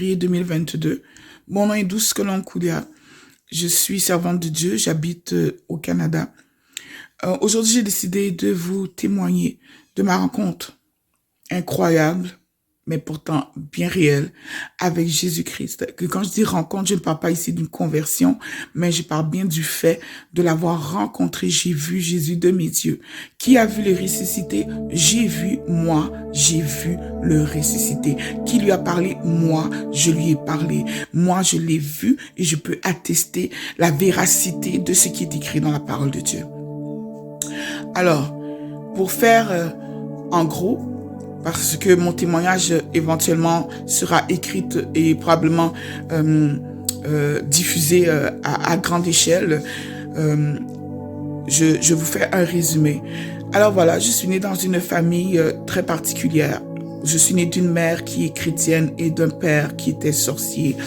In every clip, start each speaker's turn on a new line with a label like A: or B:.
A: février 2022. Mon nom est Douce Colon-Koulia. Je suis servante de Dieu, j'habite au Canada. Aujourd'hui, j'ai décidé de vous témoigner de ma rencontre incroyable, mais pourtant bien réelle, avec Jésus-Christ. Que quand je dis rencontre, je ne parle pas ici d'une conversion, mais je parle bien du fait de l'avoir rencontré. J'ai vu Jésus de mes yeux. Qui a vu le ressuscité? J'ai vu, moi, j'ai vu le ressuscité. Qui lui a parlé? Moi, je lui ai parlé. Moi, je l'ai vu et je peux attester la véracité de ce qui est écrit dans la parole de Dieu. Alors, pour faire en gros, parce que mon témoignage éventuellement sera écrit et probablement diffusé à grande échelle, je vous fais un résumé. Alors voilà, je suis née dans une famille très particulière. Je suis née d'une mère qui est chrétienne et d'un père qui était sorcier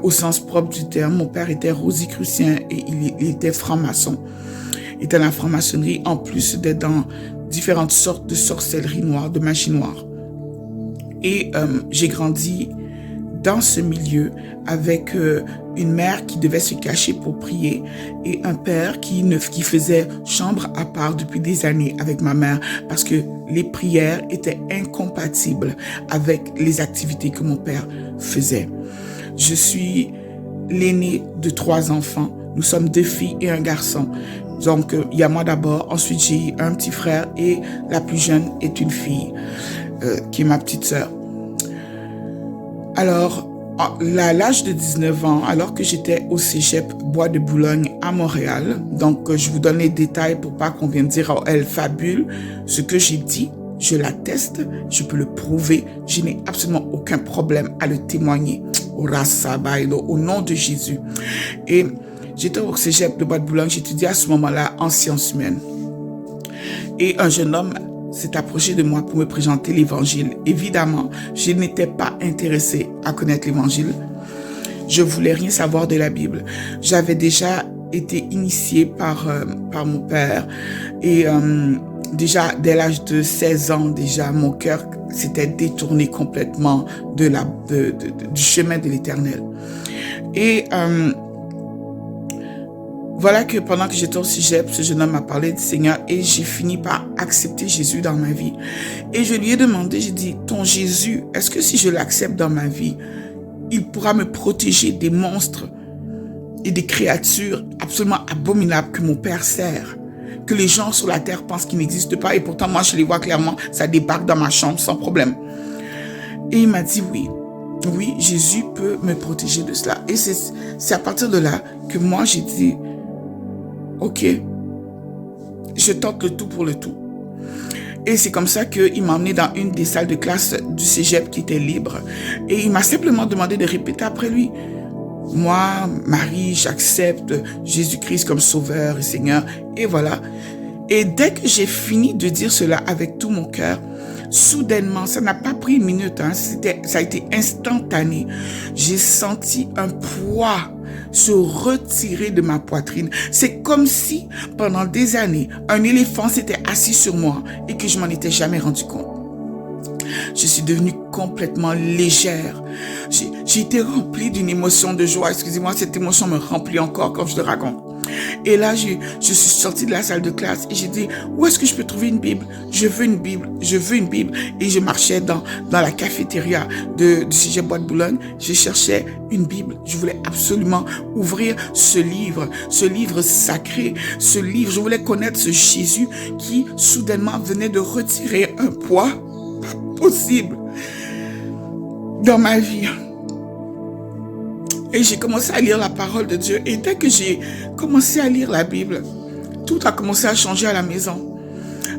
A: au sens propre du terme. Mon père était rosicrucien et il était franc-maçon. Il était dans la franc-maçonnerie en plus d'être dans différentes sortes de sorcellerie noire, de magie noire. Et j'ai grandi dans ce milieu avec une mère qui devait se cacher pour prier et un père qui faisait chambre à part depuis des années avec ma mère parce que les prières étaient incompatibles avec les activités que mon père faisait. Je suis l'aînée de 3 enfants. Nous sommes 2 filles et un garçon. Donc, il y a moi d'abord, ensuite j'ai un petit frère et la plus jeune est une fille, qui est ma petite sœur. Alors, à l'âge de 19 ans, alors que j'étais au cégep Bois de Boulogne à Montréal, donc je vous donne les détails pour pas qu'on vienne dire « oh, elle fabule », ce que j'ai dit, je l'atteste, je peux le prouver, je n'ai absolument aucun problème à le témoigner, au nom de Jésus. Et j'étais au cégep de Bois de Boulogne, j'étudiais à ce moment-là en sciences humaines. Et un jeune homme s'est approché de moi pour me présenter l'évangile. Évidemment, je n'étais pas intéressée à connaître l'évangile. Je voulais rien savoir de la Bible. J'avais déjà été initiée par mon père et déjà dès l'âge de 16 ans, déjà mon cœur s'était détourné complètement du chemin de l'Éternel. Et voilà que pendant que j'étais au cégep, ce jeune homme m'a parlé du Seigneur et j'ai fini par accepter Jésus dans ma vie. Et je lui ai demandé, j'ai dit, ton Jésus, est-ce que si je l'accepte dans ma vie, il pourra me protéger des monstres et des créatures absolument abominables que mon père sert, que les gens sur la terre pensent qu'ils n'existent pas et pourtant moi je les vois clairement, ça débarque dans ma chambre sans problème. Et il m'a dit oui. Oui, Jésus peut me protéger de cela. Et c'est à partir de là que moi j'ai dit, ok, je tente le tout pour le tout. Et c'est comme ça qu'il m'a emmené dans une des salles de classe du cégep qui était libre. Et il m'a simplement demandé de répéter après lui. Moi, Marie, j'accepte Jésus-Christ comme sauveur et Seigneur. Et voilà. Et dès que j'ai fini de dire cela avec tout mon cœur, soudainement, ça n'a pas pris une minute, hein, ça a été instantané. J'ai senti un poids se retirer de ma poitrine. C'est comme si, pendant des années, un éléphant s'était assis sur moi et que je m'en étais jamais rendu compte. Je suis devenue complètement légère. J'ai été remplie d'une émotion de joie. Excusez-moi, cette émotion me remplit encore quand je le raconte. Et là, je suis sortie de la salle de classe et j'ai dit, où est-ce que je peux trouver une Bible? Je veux une Bible, je veux une Bible. Et je marchais dans la cafétéria du cégep Bois de Boulogne. Je cherchais une Bible. Je voulais absolument ouvrir ce livre sacré, ce livre. Je voulais connaître ce Jésus qui, soudainement, venait de retirer un poids pas possible dans ma vie. Et j'ai commencé à lire la parole de Dieu. Et dès que j'ai commencé à lire la Bible, tout a commencé à changer à la maison.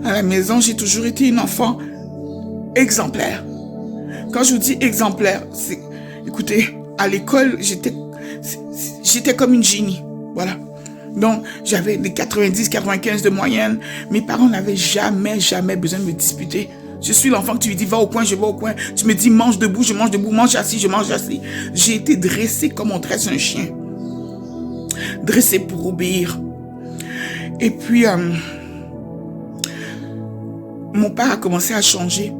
A: À la maison, j'ai toujours été une enfant exemplaire. Quand je vous dis exemplaire, écoutez, à l'école, j'étais comme une génie. Voilà. Donc, j'avais des 90, 95 de moyenne. Mes parents n'avaient jamais besoin de me disputer. Je suis l'enfant que tu lui dis, va au coin, je vais au coin. Tu me dis, mange debout, je mange debout, mange assis, je mange assis. J'ai été dressée comme on dresse un chien. Dressée pour obéir. Et puis, mon père a commencé à changer.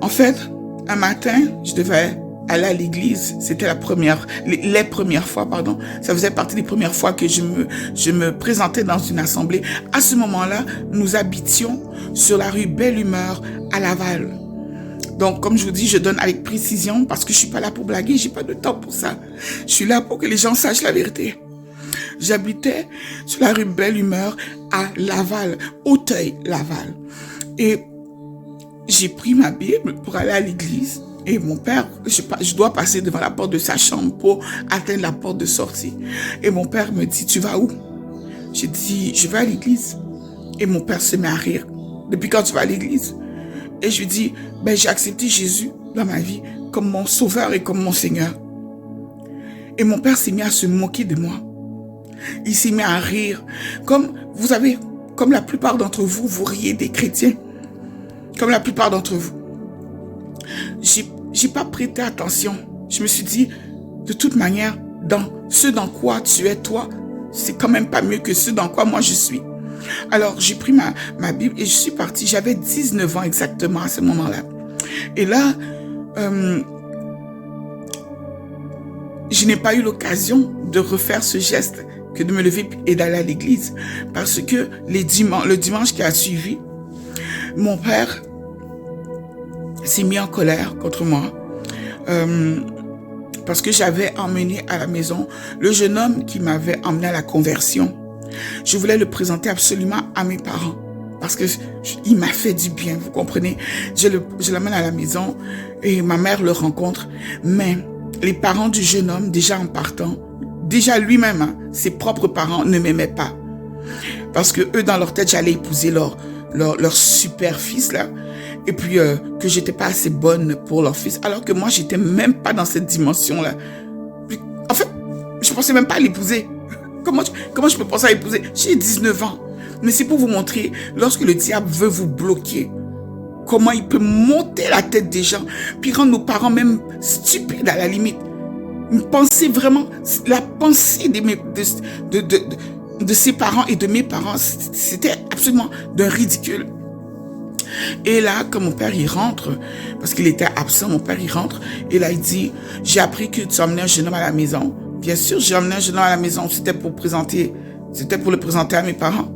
A: En fait, un matin, je devais aller à l'église, c'était les premières fois, pardon. Ça faisait partie des premières fois que je me présentais dans une assemblée. À ce moment-là, nous habitions sur la rue Belle Humeur à Laval. Donc, comme je vous dis, je donne avec précision parce que je suis pas là pour blaguer, j'ai pas de temps pour ça. Je suis là pour que les gens sachent la vérité. J'habitais sur la rue Belle Humeur à Laval, Auteuil, Laval. Et j'ai pris ma Bible pour aller à l'église. Et mon père, je dois passer devant la porte de sa chambre pour atteindre la porte de sortie. Et mon père me dit, tu vas où? J'ai dit, je vais à l'église. Et mon père se met à rire. Depuis quand tu vas à l'église? Et je lui dis, j'ai accepté Jésus dans ma vie comme mon sauveur et comme mon Seigneur. Et mon père s'est mis à se moquer de moi. Il s'est mis à rire. Comme, vous savez, comme la plupart d'entre vous, vous riez des chrétiens. Comme la plupart d'entre vous. J'ai pas prêté attention. Je me suis dit, de toute manière, dans ce dans quoi tu es toi, c'est quand même pas mieux que ce dans quoi moi je suis. Alors, j'ai pris ma Bible et je suis partie. J'avais 19 ans exactement à ce moment-là. Et là, je n'ai pas eu l'occasion de refaire ce geste que de me lever et d'aller à l'église. Parce que le dimanche qui a suivi, mon père s'est mis en colère contre moi parce que j'avais emmené à la maison le jeune homme qui m'avait emmené à la conversion. Je voulais le présenter absolument à mes parents parce que il m'a fait du bien, vous comprenez. Je l'amène à la maison et ma mère le rencontre, mais les parents du jeune homme, déjà en partant, déjà lui-même, ses propres parents ne m'aimaient pas parce que eux dans leur tête j'allais épouser leur super fils là. Et puis que j'étais pas assez bonne pour leur fils, alors que moi j'étais même pas dans cette dimension-là. En fait, je pensais même pas à l'épouser. Comment je peux penser à l'épouser? J'ai 19 ans. Mais c'est pour vous montrer, lorsque le diable veut vous bloquer, comment il peut monter la tête des gens, puis rendre nos parents même stupides à la limite. Pensez vraiment, la pensée de ses parents et de mes parents, c'était absolument d'un ridicule. Et là, quand mon père y rentre, parce qu'il était absent, mon père y rentre, et là il dit, j'ai appris que tu as emmené un jeune homme à la maison. Bien sûr, j'ai emmené un jeune homme à la maison, c'était pour le présenter à mes parents.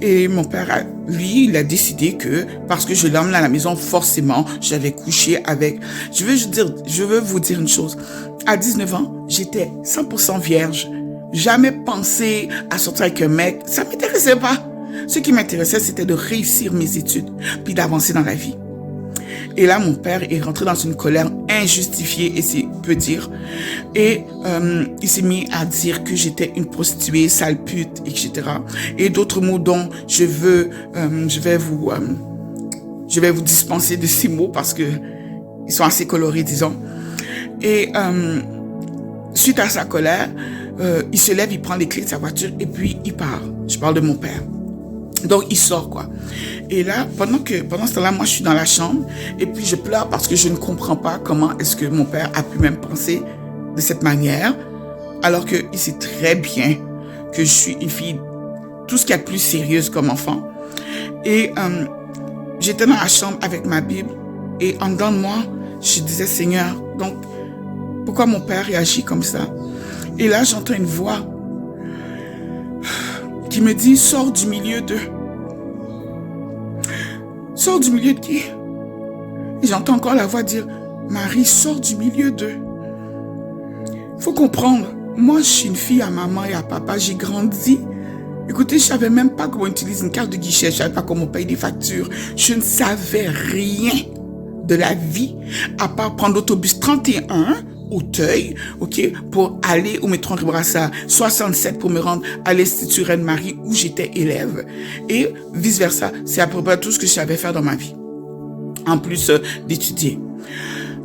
A: Et mon père, lui, il a décidé que, parce que je l'ai emmené à la maison, forcément, j'avais couché avec. Je veux vous dire une chose. À 19 ans, j'étais 100% vierge. Jamais pensé à sortir avec un mec. Ça m'intéressait pas. Ce qui m'intéressait, c'était de réussir mes études, puis d'avancer dans la vie. Et là, mon père est rentré dans une colère injustifiée, et c'est peu dire. Et il s'est mis à dire que j'étais une prostituée, sale pute, etc. Et d'autres mots dont je vais vous dispenser de ces mots parce que ils sont assez colorés, disons. Et suite à sa colère, il se lève, il prend les clés de sa voiture et puis il part. Je parle de mon père. Donc, il sort, quoi. Et là, pendant ce temps-là, moi, je suis dans la chambre et puis je pleure parce que je ne comprends pas comment est-ce que mon père a pu même penser de cette manière, alors qu'il sait très bien que je suis une fille, tout ce qu'il y a de plus sérieuse comme enfant. Et j'étais dans la chambre avec ma Bible et en dedans de moi, je disais, Seigneur, donc, pourquoi mon père réagit comme ça? Et là, j'entends une voix qui me dit, sors du milieu d'eux. Sors du milieu de qui? Et j'entends encore la voix dire, Marie, sors du milieu d'eux. Il faut comprendre, moi je suis une fille à maman et à papa, j'ai grandi. Écoutez, je savais même pas comment utiliser une carte de guichet, je savais pas comment payer des factures. Je ne savais rien de la vie, à part prendre l'autobus 31, Auteuil, ok, pour aller au métro Henri Brassard, 67 pour me rendre à l'Institut Reine-Marie où j'étais élève, et vice versa. C'est à peu près tout ce que je savais faire dans ma vie, en plus d'étudier.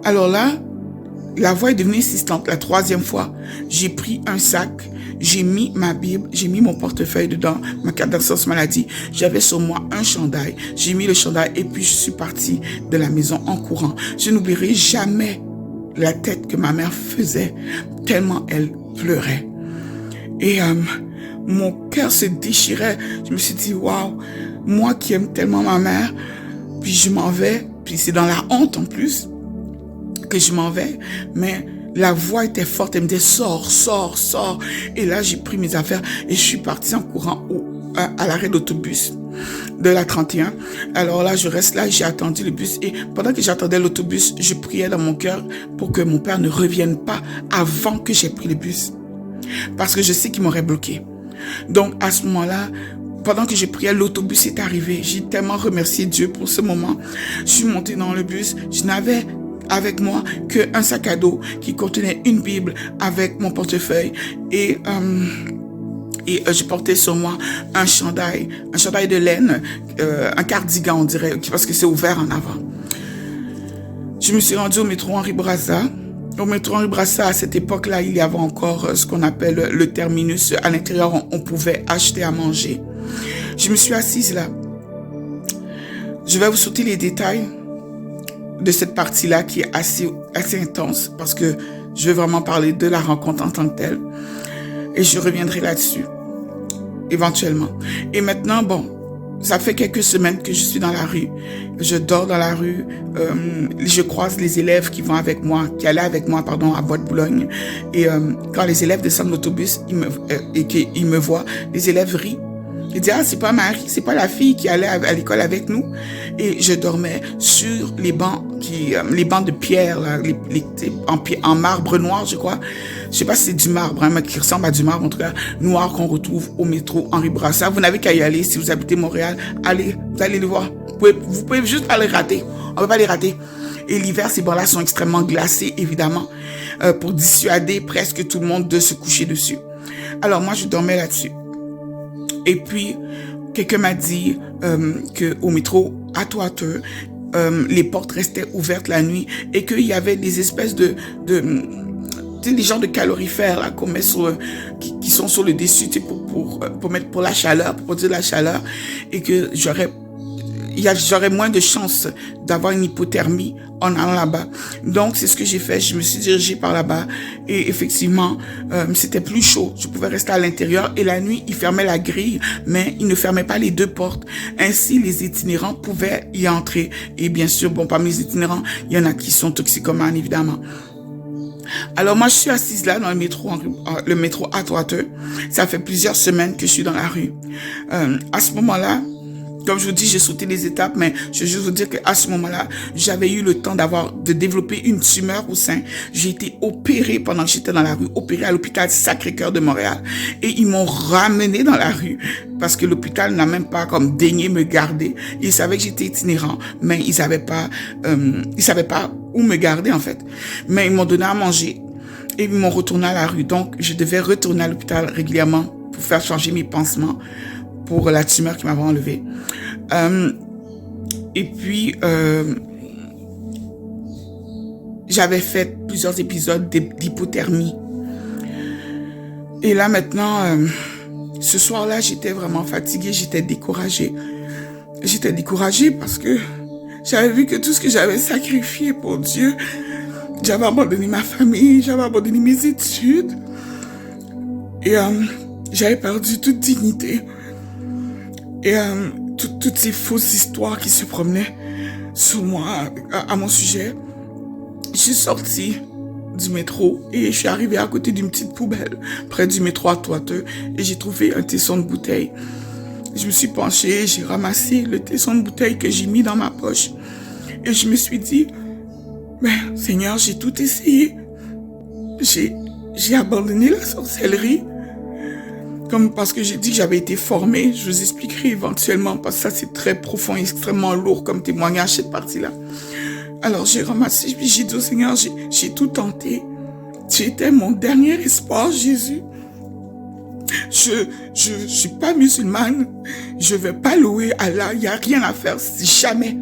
A: Alors là, la voix est devenue insistante. La troisième fois, j'ai pris un sac, j'ai mis ma Bible, j'ai mis mon portefeuille dedans, ma carte d'assurance maladie, j'avais sur moi un chandail, j'ai mis le chandail et puis je suis partie de la maison en courant. Je n'oublierai jamais la tête que ma mère faisait, tellement elle pleurait. Et mon cœur se déchirait. Je me suis dit, waouh, moi qui aime tellement ma mère, puis je m'en vais, puis c'est dans la honte en plus, que je m'en vais, mais la voix était forte, elle me disait sors, sors, sors. Et là, j'ai pris mes affaires et je suis partie en courant à l'arrêt d'autobus de la 31. Alors là, je reste là, j'ai attendu le bus et pendant que j'attendais l'autobus, je priais dans mon cœur pour que mon père ne revienne pas avant que j'ai pris le bus. Parce que je sais qu'il m'aurait bloqué. Donc à ce moment-là, pendant que je priais, l'autobus est arrivé. J'ai tellement remercié Dieu pour ce moment. Je suis montée dans le bus, je n'avais avec moi qu'un sac à dos qui contenait une Bible avec mon portefeuille et je portais sur moi un chandail de laine, un cardigan on dirait, parce que c'est ouvert en avant. Je me suis rendue au métro Henri Bourassa. Au métro Henri Bourassa, à cette époque-là, il y avait encore ce qu'on appelle le terminus. À l'intérieur, on pouvait acheter à manger. Je me suis assise là. Je vais vous sauter les détails de cette partie-là qui est assez intense parce que je veux vraiment parler de la rencontre en tant que telle. Et je reviendrai là-dessus, éventuellement. Et maintenant, bon, ça fait quelques semaines que je suis dans la rue. Je dors dans la rue. Je croise les élèves qui allaient avec moi, à Bois-de-Boulogne. Et quand les élèves descendent de l'autobus et qu'ils me voient, les élèves rient. Ils disent, ah, c'est pas Marie, c'est pas la fille qui allait à l'école avec nous. Et je dormais sur les bancs de pierre, là, en marbre noir, je crois. Je sais pas si c'est du marbre, mais qui ressemble à du marbre, en tout cas, noir qu'on retrouve au métro Henri Bourassa. Vous n'avez qu'à y aller. Si vous habitez Montréal, allez, vous allez le voir. Vous pouvez juste pas les rater. On peut pas les rater. Et l'hiver, ces bancs-là sont extrêmement glacés, évidemment, pour dissuader presque tout le monde de se coucher dessus. Alors, moi, je dormais là-dessus. Et puis, quelqu'un m'a dit qu'au métro Atwater, les portes restaient ouvertes la nuit et qu'il y avait des espèces des genres de calorifères là, qu'on met qui sont sur le dessus pour la chaleur, pour produire la chaleur, et que j'aurais moins de chances d'avoir une hypothermie en allant là-bas. Donc, c'est ce que j'ai fait. Je me suis dirigée par là-bas et effectivement, c'était plus chaud. Je pouvais rester à l'intérieur et la nuit, ils fermaient la grille, mais ils ne fermaient pas les deux portes. Ainsi, les itinérants pouvaient y entrer. Et bien sûr, bon, parmi les itinérants, il y en a qui sont toxicomanes, évidemment. Alors moi, je suis assise là dans le métro Atwater. Ça fait plusieurs semaines que je suis dans la rue. À ce moment-là, comme je vous dis, j'ai sauté les étapes, mais je veux juste vous dire qu'à ce moment-là, j'avais eu le temps de développer une tumeur au sein. J'ai été opérée pendant que j'étais dans la rue, opérée à l'hôpital Sacré-Cœur de Montréal. Et ils m'ont ramenée dans la rue parce que l'hôpital n'a même pas comme daigné me garder. Ils savaient que j'étais itinérant, mais ils savaient pas où me garder en fait. Mais ils m'ont donné à manger et ils m'ont retourné à la rue. Donc, je devais retourner à l'hôpital régulièrement pour faire changer mes pansements pour la tumeur qui m'avait enlevée. Et puis, j'avais fait plusieurs épisodes d'hypothermie. Et là, maintenant, ce soir-là, j'étais vraiment fatiguée, j'étais découragée. J'étais découragée parce que j'avais vu que tout ce que j'avais sacrifié pour Dieu, j'avais abandonné ma famille, j'avais abandonné mes études. Et j'avais perdu toute dignité. Et toutes ces fausses histoires qui se promenaient sur moi, à mon sujet. Je suis sortie du métro et je suis arrivée à côté d'une petite poubelle près du métro Atwater et j'ai trouvé un tesson de bouteille. Je me suis penchée, j'ai ramassé le tesson de bouteille que j'ai mis dans ma poche et je me suis dit, mais Seigneur, j'ai tout essayé. J'ai abandonné la sorcellerie. Comme parce que j'ai dit que j'avais été formée, je vous expliquerai éventuellement, parce que ça c'est très profond et extrêmement lourd comme témoignage, cette partie-là. Alors j'ai ramassé, j'ai dit au Seigneur, j'ai tout tenté. Tu étais mon dernier espoir, Jésus. Je suis pas musulmane, je vais pas louer Allah, il n'y a rien à faire, jamais.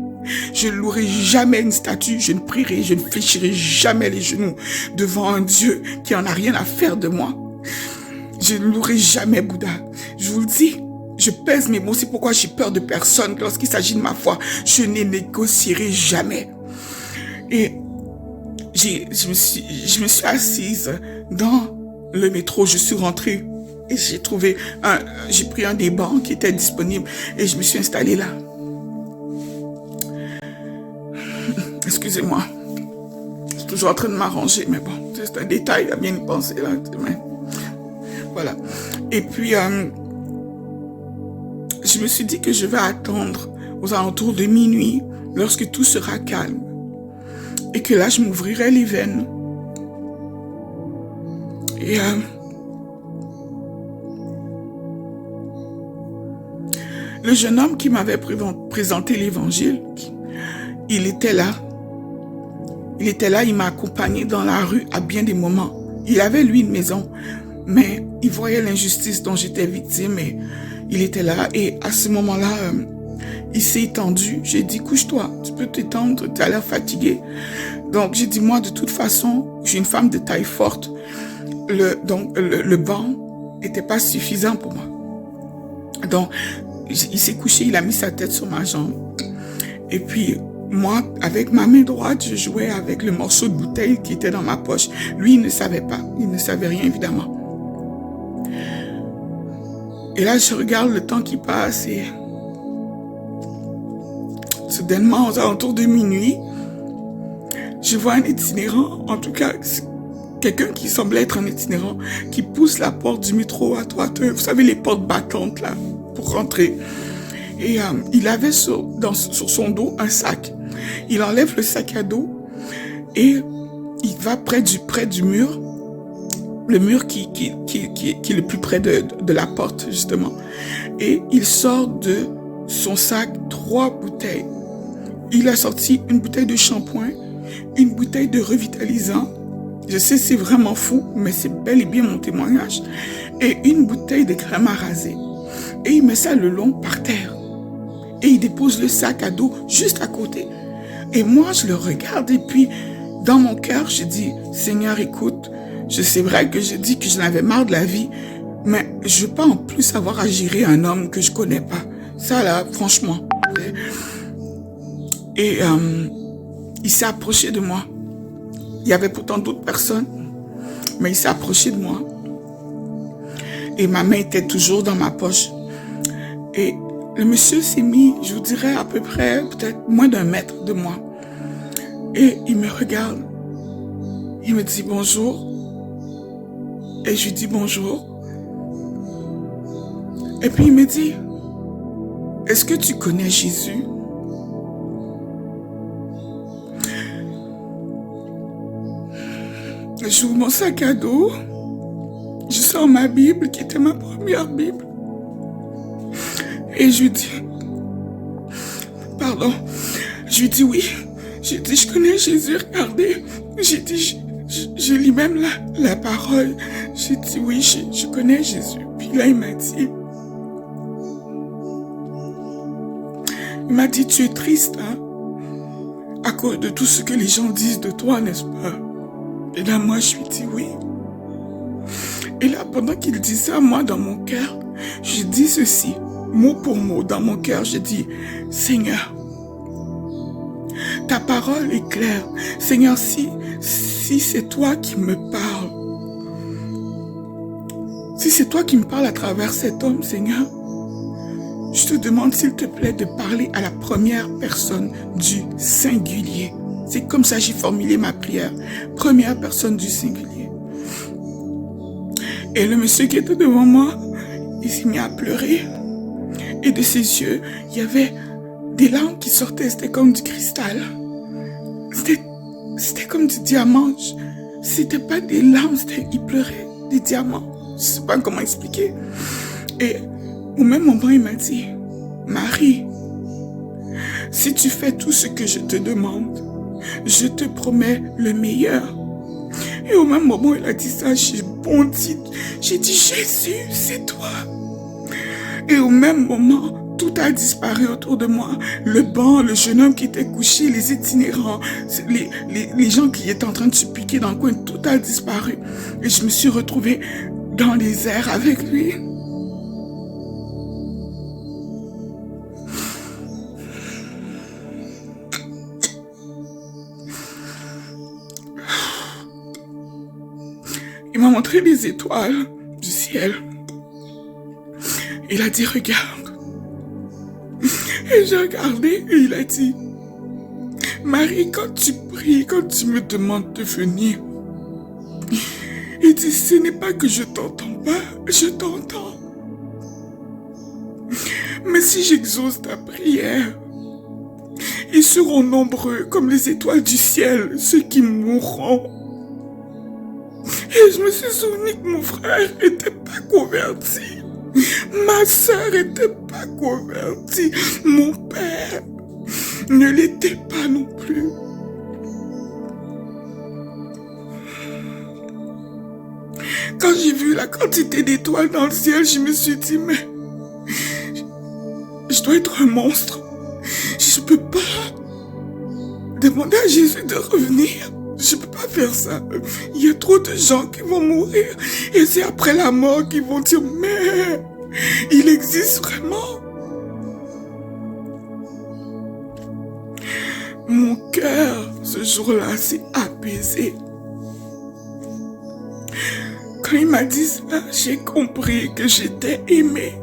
A: Je ne louerai jamais une statue, je ne prierai, je ne fléchirai jamais les genoux devant un Dieu qui en a rien à faire de moi. Je ne louerai jamais Bouddha. Je vous le dis, je pèse mes mots. C'est pourquoi j'ai peur de personne. Lorsqu'il s'agit de ma foi, je ne négocierai jamais. Et je me suis assise dans le métro. Je suis rentrée et j'ai pris un des bancs qui était disponible et je me suis installée là. Excusez-moi. toujours en train de m'arranger, mais bon, c'est un détail, il a bien y penser là. Mais voilà. Et puis, je me suis dit que je vais attendre aux alentours de minuit, lorsque tout sera calme. Et que là, je m'ouvrirai les veines. Et le jeune homme qui m'avait présenté l'évangile, il était là. Il était là, il m'a accompagné dans la rue à bien des moments. Il avait, lui, une maison, mais il voyait l'injustice dont j'étais victime et il était là. Et à ce moment-là, il s'est étendu. J'ai dit, couche-toi, tu peux t'étendre, tu as l'air fatigué. Donc, j'ai dit, moi, de toute façon, je suis une femme de taille forte. Le banc n'était pas suffisant pour moi. Donc, il s'est couché, il a mis sa tête sur ma jambe. Et puis, moi, avec ma main droite, je jouais avec le morceau de bouteille qui était dans ma poche. Lui, il ne savait pas. Il ne savait rien, évidemment. Et là, je regarde le temps qui passe et soudainement, aux alentours de minuit, je vois un itinérant, en tout cas, quelqu'un qui semblait être un itinérant, qui pousse la porte du métro à droite. Vous savez, les portes battantes, là, pour rentrer. Et il avait sur son dos un sac. Il enlève le sac à dos et il va près du mur, le mur qui est le plus près de la porte, justement. Et il sort de son sac 3 bouteilles. Il a sorti une bouteille de shampoing, une bouteille de revitalisant. Je sais, c'est vraiment fou, mais c'est bel et bien mon témoignage. Et une bouteille de crème à raser. Et il met ça le long par terre. Et il dépose le sac à dos juste à côté. Et moi, je le regarde et puis, dans mon cœur, je dis, Seigneur, écoute, c'est vrai que je dis que je n'avais marre de la vie, mais je ne veux pas en plus avoir à gérer un homme que je ne connais pas. Ça là, franchement. Et il s'est approché de moi. Il y avait pourtant d'autres personnes, mais il s'est approché de moi. Et ma main était toujours dans ma poche. Et le monsieur s'est mis, je vous dirais à peu près, peut-être moins d'1 mètre de moi. Et il me regarde. Il me dit bonjour. Et je lui dis bonjour. Et puis il me dit, est-ce que tu connais Jésus? J'ouvre mon sac à dos. Je sors ma Bible, qui était ma première Bible. Et je lui dis, pardon, je lui dis oui. J'ai dit, je connais Jésus, regardez. J'ai dit, je lis même la parole. J'ai dit, oui, je connais Jésus. Puis là, il m'a dit, tu es triste, hein, à cause de tout ce que les gens disent de toi, n'est-ce pas? Et là, moi, je lui dis oui. Et là, pendant qu'il dit ça, moi, dans mon cœur, je dis ceci, mot pour mot, dans mon cœur, je dis, Seigneur, ta parole est claire. Seigneur, si c'est toi qui me parles, si c'est toi qui me parles à travers cet homme, Seigneur, je te demande, s'il te plaît, de parler à la première personne du singulier. C'est comme ça que j'ai formulé ma prière. Première personne du singulier. Et le monsieur qui était devant moi, il s'est mis à pleurer. Et de ses yeux, il y avait des larmes qui sortaient. C'était comme du cristal. C'était comme du diamant. C'était pas des larmes, il pleurait des diamants. Je sais pas comment expliquer. Et au même moment, il m'a dit, Marie, si tu fais tout ce que je te demande, je te promets le meilleur. Et au même moment, il a dit ça, j'ai bondi. J'ai dit, Jésus, c'est toi. Et au même moment, tout a disparu autour de moi. Le banc, le jeune homme qui était couché, les itinérants, les gens qui étaient en train de se piquer dans le coin, tout a disparu. Et je me suis retrouvée dans les airs avec lui. Il m'a montré les étoiles du ciel. Il a dit, regarde. Et j'ai regardé et il a dit, Marie, quand tu pries, quand tu me demandes de venir, il dit, ce n'est pas que je t'entends pas, je t'entends. Mais si j'exauce ta prière, ils seront nombreux comme les étoiles du ciel, ceux qui mourront. Et je me suis souvenu que mon frère n'était pas converti. Ma soeur n'était pas convertie. Mon père ne l'était pas non plus. Quand j'ai vu la quantité d'étoiles dans le ciel, je me suis dit, mais je dois être un monstre. Je ne peux pas demander à Jésus de revenir. Je ne peux pas faire ça. Il y a trop de gens qui vont mourir. Et c'est après la mort qu'ils vont dire, mais il existe vraiment. Mon cœur, ce jour-là, s'est apaisé. Quand il m'a dit ça, j'ai compris que j'étais aimé.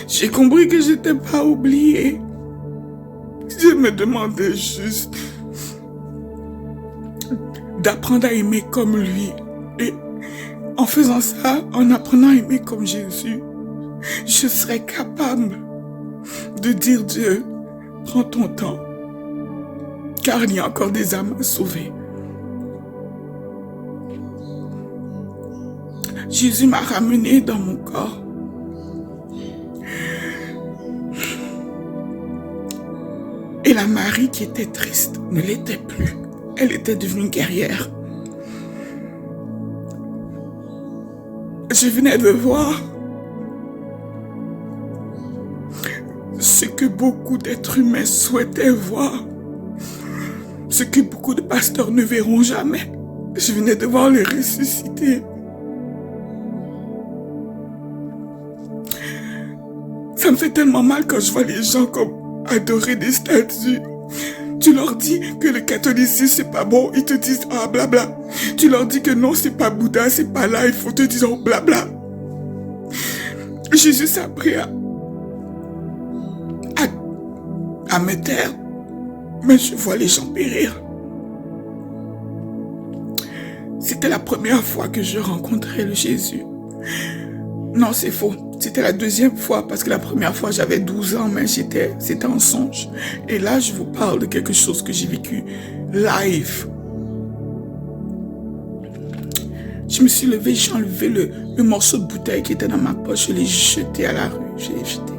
A: J'ai compris que je n'étais pas oublié. Je me demandais juste d'apprendre à aimer comme lui. Et en faisant ça, en apprenant à aimer comme Jésus, je serais capable de dire, Dieu, prends ton temps, car il y a encore des âmes à sauver. Jésus m'a ramené dans mon corps. Et la Marie qui était triste ne l'était plus. Elle était devenue guerrière. Je venais de voir ce que beaucoup d'êtres humains souhaitaient voir. Ce que beaucoup de pasteurs ne verront jamais. Je venais de voir les ressusciter. Ça me fait tellement mal quand je vois les gens comme adorer des statues. Tu leur dis que le catholicisme c'est pas bon, ils te disent ah blabla. Tu leur dis que non c'est pas Bouddha, c'est pas là, il faut te dire oh, blabla. Jésus s'est appris à me taire, mais je vois les gens périr. C'était la première fois que je rencontrais le Jésus. Non, c'est faux. C'était la deuxième fois parce que la première fois j'avais 12 ans, mais c'était un songe. Et là, je vous parle de quelque chose que j'ai vécu live. Je me suis levée, j'ai enlevé le morceau de bouteille qui était dans ma poche, je l'ai jeté à la rue, je l'ai jeté.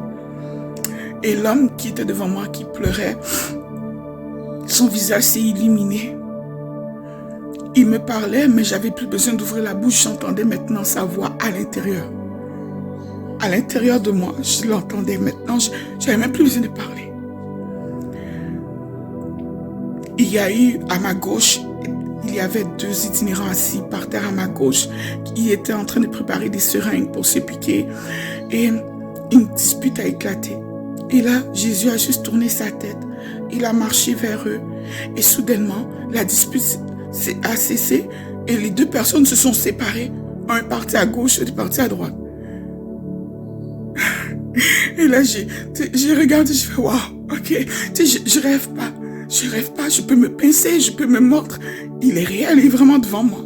A: Et l'homme qui était devant moi, qui pleurait, son visage s'est illuminé. Il me parlait, mais j'avais plus besoin d'ouvrir la bouche, j'entendais maintenant sa voix à l'intérieur. À l'intérieur de moi, je l'entendais maintenant, je n'avais même plus besoin de parler. Il y a eu à ma gauche, il y avait 2 itinérants assis par terre à ma gauche qui étaient en train de préparer des seringues pour se piquer et une dispute a éclaté. Et là, Jésus a juste tourné sa tête, il a marché vers eux et soudainement, la dispute a cessé et les 2 personnes se sont séparées. Un est parti à gauche, l'autre est parti à droite. Et là, j'ai regardé, je fais, waouh, ok, je rêve pas, je peux me pincer, je peux me mordre. Il est réel, il est vraiment devant moi.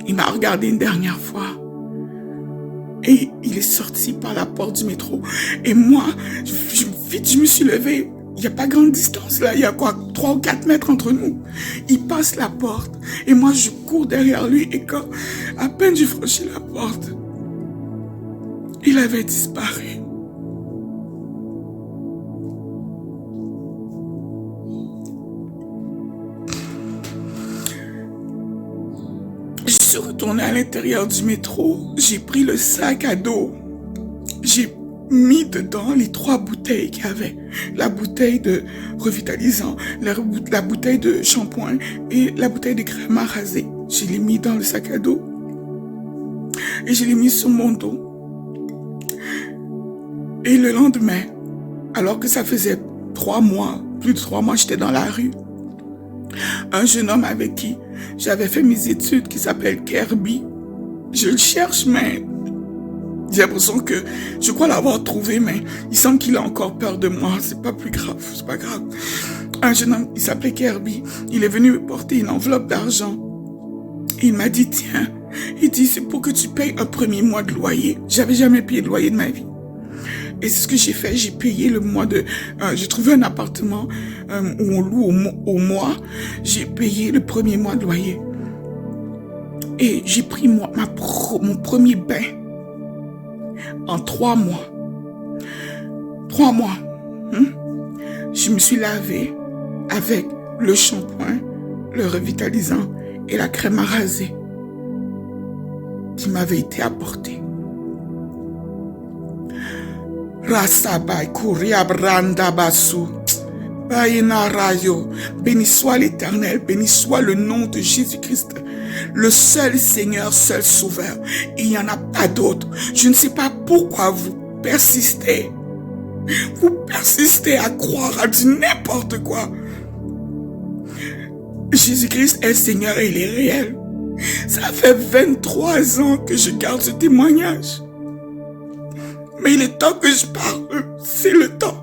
A: Il m'a regardé une dernière fois. Et il est sorti par la porte du métro. Et moi, vite, je me suis levée. Il n'y a pas grande distance là, il y a quoi, 3 ou 4 mètres entre nous. Il passe la porte. Et moi, je cours derrière lui. Et quand, à peine j'ai franchi la porte, il avait disparu. Je suis retournée à l'intérieur du métro. J'ai pris le sac à dos. J'ai mis dedans les 3 bouteilles qu'il y avait. La bouteille de revitalisant, la bouteille de shampoing et la bouteille de crème à raser. Je l'ai mis dans le sac à dos. Et je l'ai mis sur mon dos. Et le lendemain, alors que ça faisait 3 mois, plus de 3 mois, j'étais dans la rue. Un jeune homme avec qui j'avais fait mes études, qui s'appelle Kirby. Je le cherche, mais J'ai l'impression que je crois l'avoir trouvé, mais il semble qu'il a encore peur de moi. C'est pas plus grave, c'est pas grave. Un jeune homme, il s'appelait Kirby. Il est venu me porter une enveloppe d'argent. Il m'a dit, tiens, il dit, c'est pour que tu payes un premier mois de loyer. J'avais jamais payé de loyer de ma vie. Et c'est ce que j'ai fait. J'ai payé le mois de... j'ai trouvé un appartement où on loue au mois. J'ai payé le premier mois de loyer. Et j'ai pris mon premier bain en 3 mois. 3 mois. Je me suis lavée avec le shampoing, le revitalisant et la crème à raser qui m'avait été apportée. Rasabai Kuria Branda Basu. Béni soit l'Éternel, béni soit le nom de Jésus-Christ, le seul Seigneur, seul Sauveur. Il n'y en a pas d'autre. Je ne sais pas pourquoi vous persistez. Vous persistez à croire à dire n'importe quoi. Jésus-Christ est Seigneur et il est réel. Ça fait 23 ans que je garde ce témoignage. Mais il est temps que je parle. C'est le temps.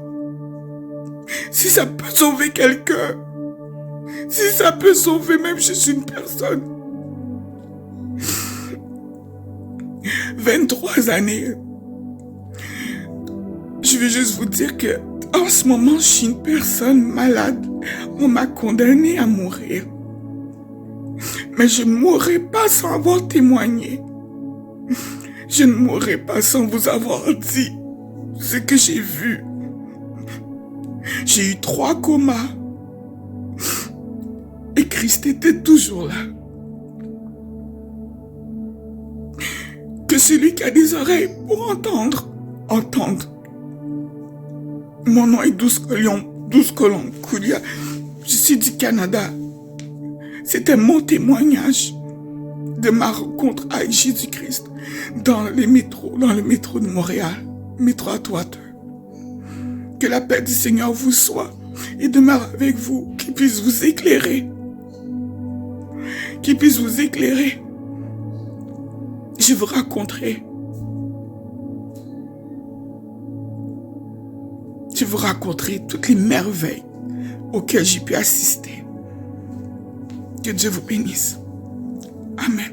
A: Si ça peut sauver quelqu'un, si ça peut sauver même juste une personne. 23 années. Je veux juste vous dire que en ce moment, je suis une personne malade. On m'a condamné à mourir. Mais je ne mourrai pas sans avoir témoigné. Je ne mourrai pas sans vous avoir dit ce que j'ai vu. J'ai eu 3 comas. Et Christ était toujours là. Que celui qui a des oreilles pour entendre, entende. Mon nom est Douce Colombe Koulia. Je suis du Canada. C'était mon témoignage de ma rencontre avec Jésus-Christ dans le métro de Montréal, métro Atwater. Que la paix du Seigneur vous soit et demeure avec vous, qu'il puisse vous éclairer. Qu'il puisse vous éclairer. Je vous raconterai. Je vous raconterai toutes les merveilles auxquelles j'ai pu assister. Que Dieu vous bénisse. Amen.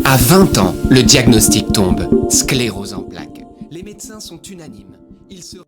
B: À 20 ans, le diagnostic tombe. Sclérose en plaques. Les médecins sont unanimes. Il se